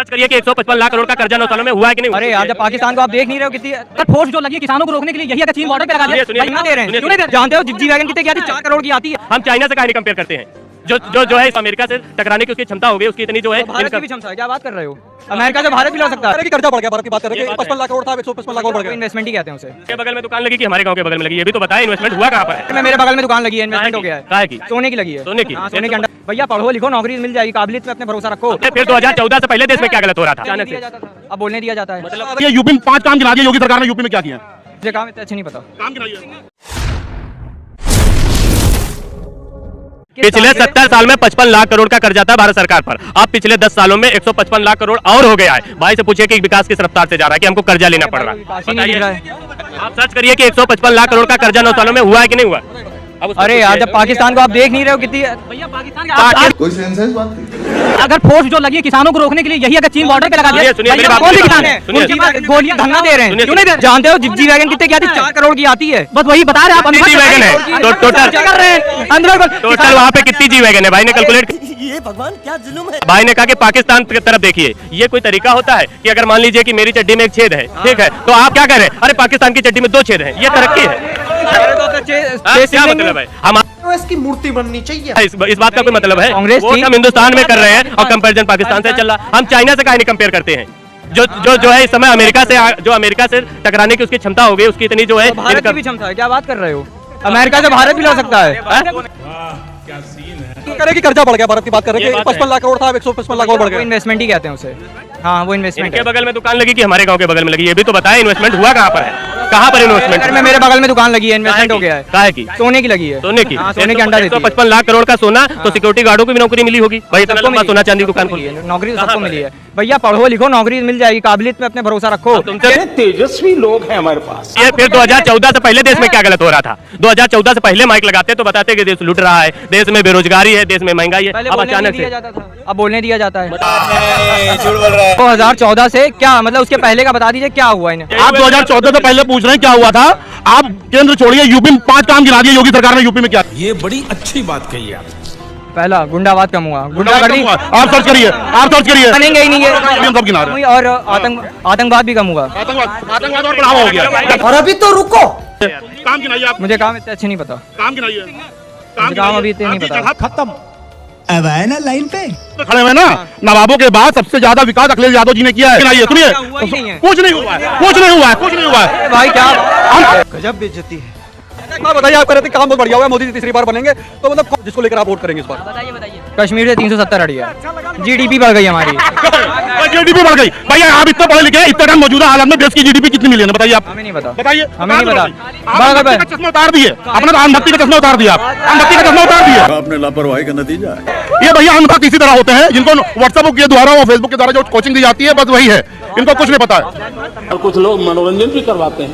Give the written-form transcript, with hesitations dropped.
Search करिए कि 155 लाख करोड़ का कर्जा 9 सालों में हुआ है कि नहीं। अरे यार, जब पाकिस्तान को आप देख नहीं रहे हो कितनी फोर्स जो लगी है किसानों को रोकने के लिए, यही अगर चीन बॉर्डर पे लगा दिया दे रहे हैं। क्यों नहीं जानते हो जी वैगन कितने की आती है? 4 करोड़ की आती है। हम चाइना से कहानी कंपेयर करते हैं, जो है इस अमेरिका से टकराने की उसकी क्षमता हो गई, उसकी इतनी जो है भारत की भी क्षमता है। क्या बात कर रहे हो? अमेरिका से भारत भी ला सकता है। कर्जा बढ़ गया, भारत की बात कर रहे हैं। 55 लाख करोड़ था, 155 लाख करोड़ बढ़ गया। इन्वेस्टमेंट ही कहते हैं उसे। के बगल में दुकान लगी कि हमारे गांव के बगल में लगी, ये भी तो बताए इन्वेस्टमेंट हुआ कहाँ पर है? मेरे बगल में दुकान लगी है, इन्वेस्टमेंट हो गया है। काहे की? सोने की लगी है। सोने की? सोने के अंडर। भैया पढ़ो लिखो, नौकरी मिल जाएगी, काबिलियत पे अपने भरोसा रखो। फिर 2014 से पहले देश में क्या गलत हो रहा था? अब बोलने दिया जाता है। ये यूपी में 5 काम गिना दिए योगी सरकार ने। यूपी में क्या किया? मुझे काम इतना अच्छा नहीं पता। काम गिनाइए। पिछले 70 साल में 55 लाख करोड़ का कर्जा था भारत सरकार पर। अब पिछले 10 सालों में 155 लाख करोड़ और हो गया है। भाई से पूछिए कि विकास किस रफ्तार से जा रहा है कि हमको कर्जा लेना पड़ रहा है। आप सर्च करिए कि 155 लाख करोड़ का कर्जा 9 सालों में हुआ है कि नहीं हुआ। अरे यार, जब पाकिस्तान को आप देख नहीं रहे हो कितनी भैया पाकिस्तान कोई सेंस है इस बात की? अगर फोर्स जो लगी है किसानों को रोकने के लिए, यही अगर चीन बॉर्डर पे लगा दिया, कौन सी किसान है? उनके पास गोलियां धरना दे रहे हैं। क्यों नहीं जानते हो जी वैगन कितने की आती है? 4 करोड़ की आती है। बस वही बता रहे हैं आप। जी वैगन है तो टोटल वहाँ पे कितनी जी वैगन है? भाई ने कैलकुलेट। ये भगवान क्या जुल्म है। भाई ने कहा कि पाकिस्तान की तरफ देखिए। ये कोई तरीका होता है कि अगर मान लीजिए कि मेरी चड्डी में एक छेद है, ठीक है, तो आप क्या कह रहे हैं? अरे पाकिस्तान की चड्डी में 2 छेद हैं, ये तरक्की है? क्या मतलब है? हम इसकी मूर्ति बननी चाहिए। इस बात का कोई मतलब है? कांग्रेस वो हम हिंदुस्तान में कर रहे हैं और कंपैरिजन पाकिस्तान से चल रहा। हम चाइना से कहानी कंपेयर करते हैं, जो है इस समय अमेरिका से टकराने की उसकी क्षमता हो गई, उसकी इतनी जो है भारत की भी क्षमता है। क्या बात कर रहे हो? अमेरिका से भारत भी ला सकता है। करे कि कर्जा बढ़ गया, भारत की बात कर रहे हैं। 55 लाख करोड़ था, 155 लाख करोड़ बढ़ गया। इन्वेस्टमेंट ही कहते हैं उसे। हाँ, वो इन्वेस्टमेंट के बगल में दुकान लगी कि हमारे गांव के बगल में लगी, ये भी तो बताए इन्वेस्टमेंट हुआ कहाँ पर है? कहाँ पर इन्वेस्टमेंट? मेरे बगल में दुकान लगी है, इन्वेस्टमेंट हो गया है। काहे की? सोने की लगी है। सोने की? सोने के अंडा देती है। 55 लाख करोड़ का सोना, तो सिक्योरिटी गार्डों को भी नौकरी मिली होगी। भाई इतना लंबा सोना चांदी दुकान खोली है, नौकरी सबको मिली है। भैया पढ़ो लिखो, नौकरी मिल जाएगी, काबिलियत पे अपने भरोसा रखो। तुमसे तेजस्वी लोग हैं हमारे पास। ये फिर 2014 से पहले देश में क्या गलत हो रहा था? 2014 से पहले माइक लगाते तो बताते कि देश लूट रहा है, देश में बेरोजगारी है, देश में महंगाई है। अब अचानक से अब बोलने दिया जाता है। 2014 से क्या मतलब? उसके पहले का बता दीजिए क्या हुआ इन्हें। आप 2014 से पहले पूछ रहे हैं क्या हुआ था? आप केंद्र छोड़िए, यूपी में 5 काम गिना दिए योगी सरकार ने। यूपी में क्या? ये बड़ी अच्छी बात कही आप। पहला गुंडावाद कम हुआ, गुंडागर्दी। आप सर्च करिए, आप सर्च करिए। बनेंगे ही नहीं है। हम सब गिना रहे हैं। और आतंकवाद भी कम हुआ। आतंकवाद और बढ़ावा हो गया। और अभी तो रुको, काम गिनाइए आप। मुझे काम इतना अच्छे नहीं पता। काम गिनाइए। काम अभी इतने नहीं पता। खत्म। अब आए ना लाइन पे खड़े हुए ना, नवाबों के बाद सबसे ज्यादा विकास अखिलेश यादव जी ने किया है। सुनिए, कुछ नहीं हुआ है, कुछ नहीं हुआ है, कुछ नहीं हुआ है। भाई क्या गजब बेइज्जती है। एक बात बताइए, आप कह रहे थे काम बहुत बढ़िया हुआ है, मोदी जी तीसरी बार बनेंगे, तो मतलब जिसको लेकर आप वोट करेंगे इस बार? बताइए। कश्मीर से 370 हट गया, जीडीपी बढ़ गई हमारी। जीडीपी बढ़ गई। भैया आप इतने पढ़े लिखे, इस मौजूदा हालत में देश की जीडीपी कितनी मिली है बताइए आप? हमें नहीं पता। बताइए, हमें नहीं पता। आप चश्मा उतार दिए, अपने अंधभक्ति का चश्मा उतार दिया। अंधभक्ति का चश्मा उतार दिया। आपने लापरवाही का नतीजा है। ये भैया अंधभक्त इसी तरह होते हैं, जिनको व्हाट्सएप के द्वारा और फेसबुक के द्वारा जो कोचिंग दी जाती है, बस वही है, इनको कुछ नहीं पता है। और कुछ लोग मनोरंजन भी करवाते हैं।